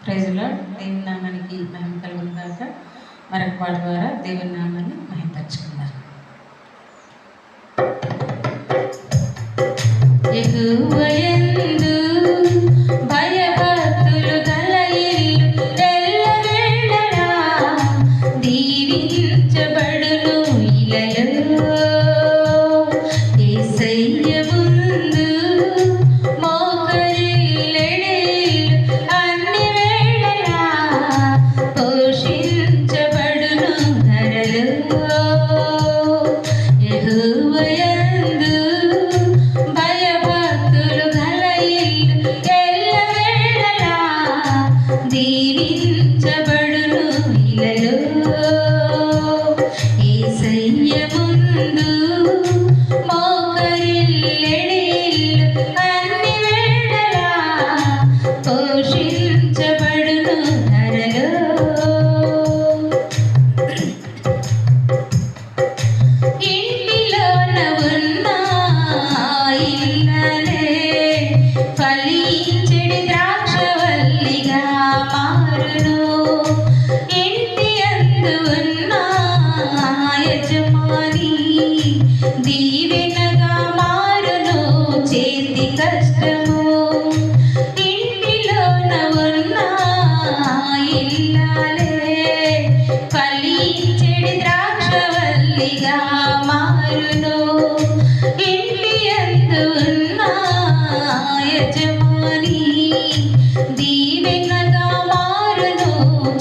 Praise lord. దేవుని నామానికి మహిమ కలుగును గాక. మరొక పాట ద్వారా దేవుని నామాన్ని మహిమపరచుకుందాం. యెహోవా యందు భయభక్తులు గల ఇల్లు ఎల్లవేళలా దీవించబడును. ఇలలో యేసయ్య ముందు మోకరిల్లెడి ఇల్లు అన్ని వేళలా పోషించబడును. ధరలో యెహోవా యందు భయభక్తులు గల ఇల్లు ఎల్లవేళలా దీవించబడును. ఇలలో యేసయ్య ముందు మోకరిల్లెడి ఇల్లు అన్ని వేళలా పోషించబడును. ధరలో ఇంటిలోన ఉన్న ఇల్లలే ఫలించెడి ద్రాక్షవల్లిగా మారును. ఇంటి అందు ఉన్న యజమాని దీవెనగా మారును. చేతి కష్టము ఇంటిలోన ఉన్న ఇల్లలే ఫలించెడి ద్రాక్షవల్లిగా మారును. ఇంటి అందు ఉన్న యజమాని దీవెనగా మారును.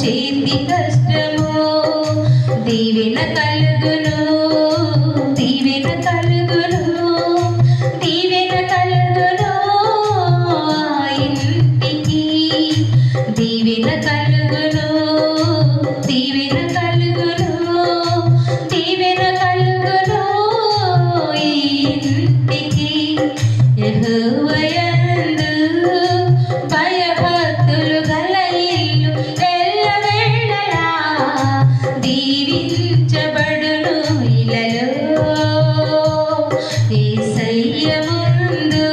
చేతి కష్టము దీవెన కలుగును. దీవెన కలుగును. దీవెన కలుగును. ఇంటికి దీవెన కలుగును. దీవెన కలుగును. దీవెన కలుగును. ఇంటికి యెహోవా యందు భయభక్తులు గల ఇల్లు ఎల్లవేళలా దీవించబడును. ఇలలో యేసయ్య ముందు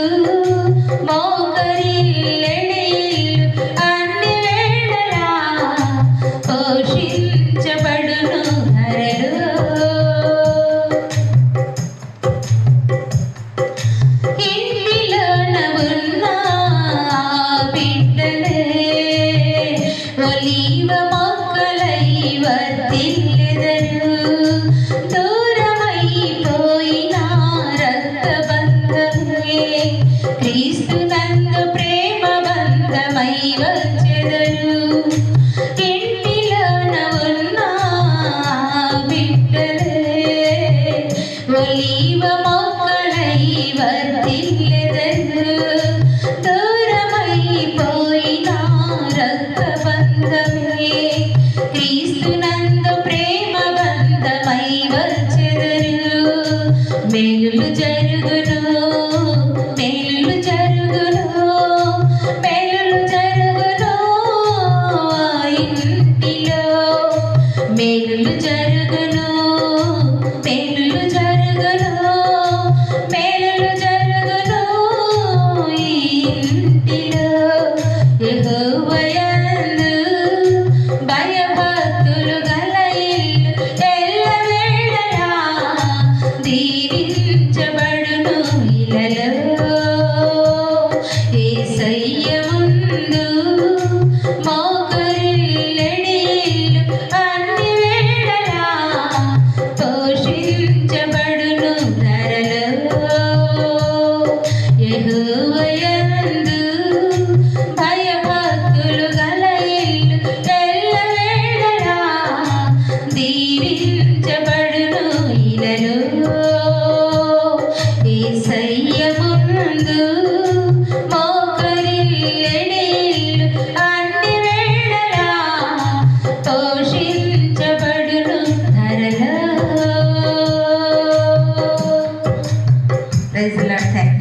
మోకరిల్లెడి ఇల్లు అన్ని వేళలా పోషించబడును. ధరలో ఇంటిలోన ఉన్న బిడ్డలే ఒలీవ మొక్కలై వర్ధిల్లెదరు. దూరమైపోయిన రక్తబంధమే క్రీస్తునందు ప్రేమ బంధమై వచ్చెను.